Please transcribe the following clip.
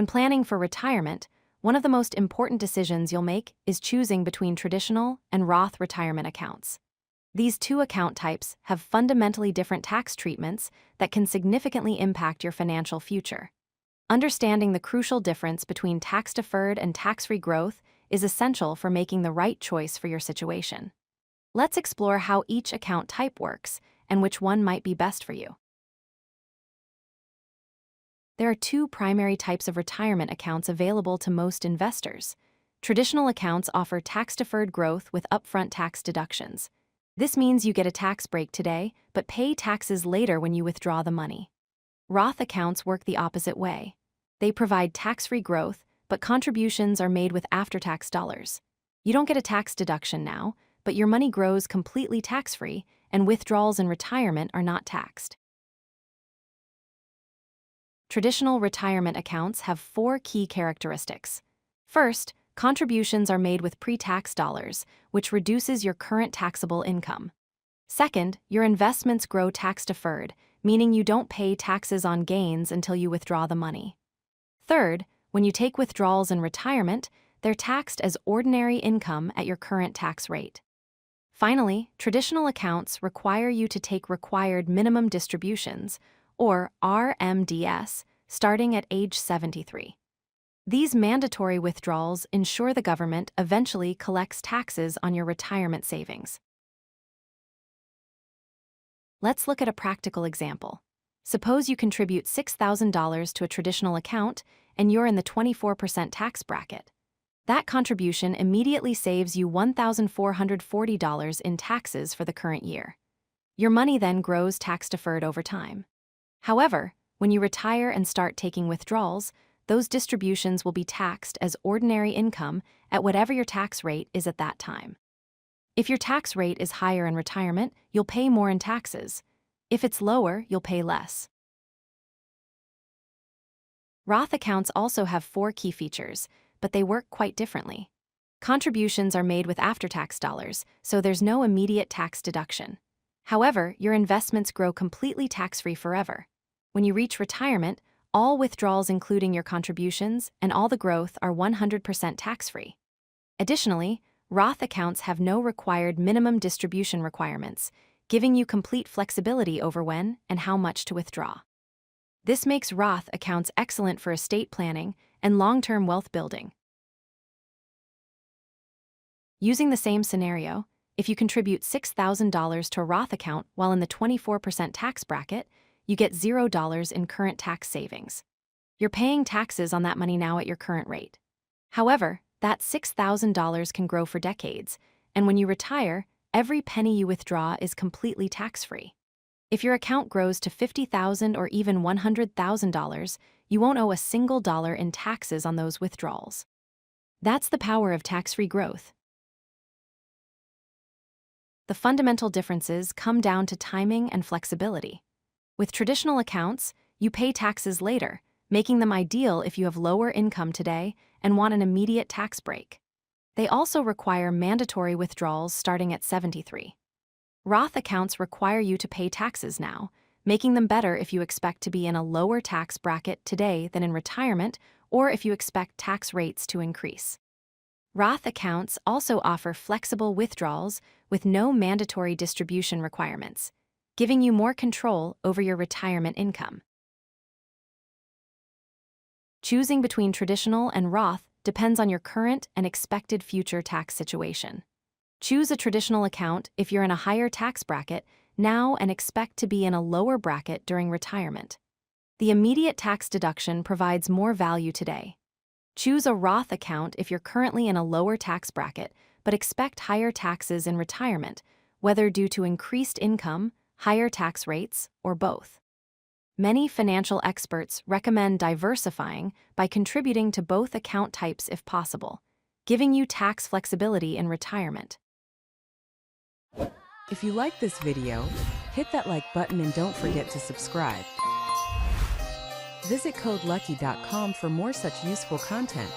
When planning for retirement, one of the most important decisions you'll make is choosing between traditional and Roth retirement accounts. These two account types have fundamentally different tax treatments that can significantly impact your financial future. Understanding the crucial difference between tax-deferred and tax-free growth is essential for making the right choice for your situation. Let's explore how each account type works and which one might be best for you. There are two primary types of retirement accounts available to most investors. Traditional accounts offer tax-deferred growth with upfront tax deductions. This means you get a tax break today, but pay taxes later when you withdraw the money. Roth accounts work the opposite way. They provide tax-free growth, but contributions are made with after-tax dollars. You don't get a tax deduction now, but your money grows completely tax-free, and withdrawals in retirement are not taxed. Traditional retirement accounts have four key characteristics. First, contributions are made with pre-tax dollars, which reduces your current taxable income. Second, your investments grow tax-deferred, meaning you don't pay taxes on gains until you withdraw the money. Third, when you take withdrawals in retirement, they're taxed as ordinary income at your current tax rate. Finally, traditional accounts require you to take required minimum distributions, or RMDS, starting at age 73. These mandatory withdrawals ensure the government eventually collects taxes on your retirement savings. Let's look at a practical example. Suppose you contribute $6,000 to a traditional account and you're in the 24% tax bracket. That contribution immediately saves you $1,440 in taxes for the current year. Your money then grows tax-deferred over time. However, when you retire and start taking withdrawals, those distributions will be taxed as ordinary income at whatever your tax rate is at that time. If your tax rate is higher in retirement, you'll pay more in taxes. If it's lower, you'll pay less. Roth accounts also have four key features, but they work quite differently. Contributions are made with after-tax dollars, so there's no immediate tax deduction. However, your investments grow completely tax-free forever. When you reach retirement, all withdrawals including your contributions and all the growth are 100% tax-free. Additionally, Roth accounts have no required minimum distribution requirements, giving you complete flexibility over when and how much to withdraw. This makes Roth accounts excellent for estate planning and long-term wealth building. Using the same scenario, if you contribute $6,000 to a Roth account while in the 24% tax bracket, you get $0 in current tax savings. You're paying taxes on that money now at your current rate. However, that $6,000 can grow for decades, and when you retire, every penny you withdraw is completely tax-free. If your account grows to $50,000 or even $100,000, you won't owe a single dollar in taxes on those withdrawals. That's the power of tax-free growth. The fundamental differences come down to timing and flexibility. With traditional accounts, you pay taxes later, making them ideal if you have lower income today and want an immediate tax break. They also require mandatory withdrawals starting at 73. Roth accounts require you to pay taxes now, making them better if you expect to be in a lower tax bracket today than in retirement or if you expect tax rates to increase. Roth accounts also offer flexible withdrawals with no mandatory distribution requirements, giving you more control over your retirement income. Choosing between traditional and Roth depends on your current and expected future tax situation. Choose a traditional account if you're in a higher tax bracket now and expect to be in a lower bracket during retirement. The immediate tax deduction provides more value today. Choose a Roth account if you're currently in a lower tax bracket but expect higher taxes in retirement, whether due to increased income, higher tax rates, or both. Many financial experts recommend diversifying by contributing to both account types if possible, giving you tax flexibility in retirement. If you like this video, hit that like button and don't forget to subscribe. Visit CodeLucky.com for more such useful content.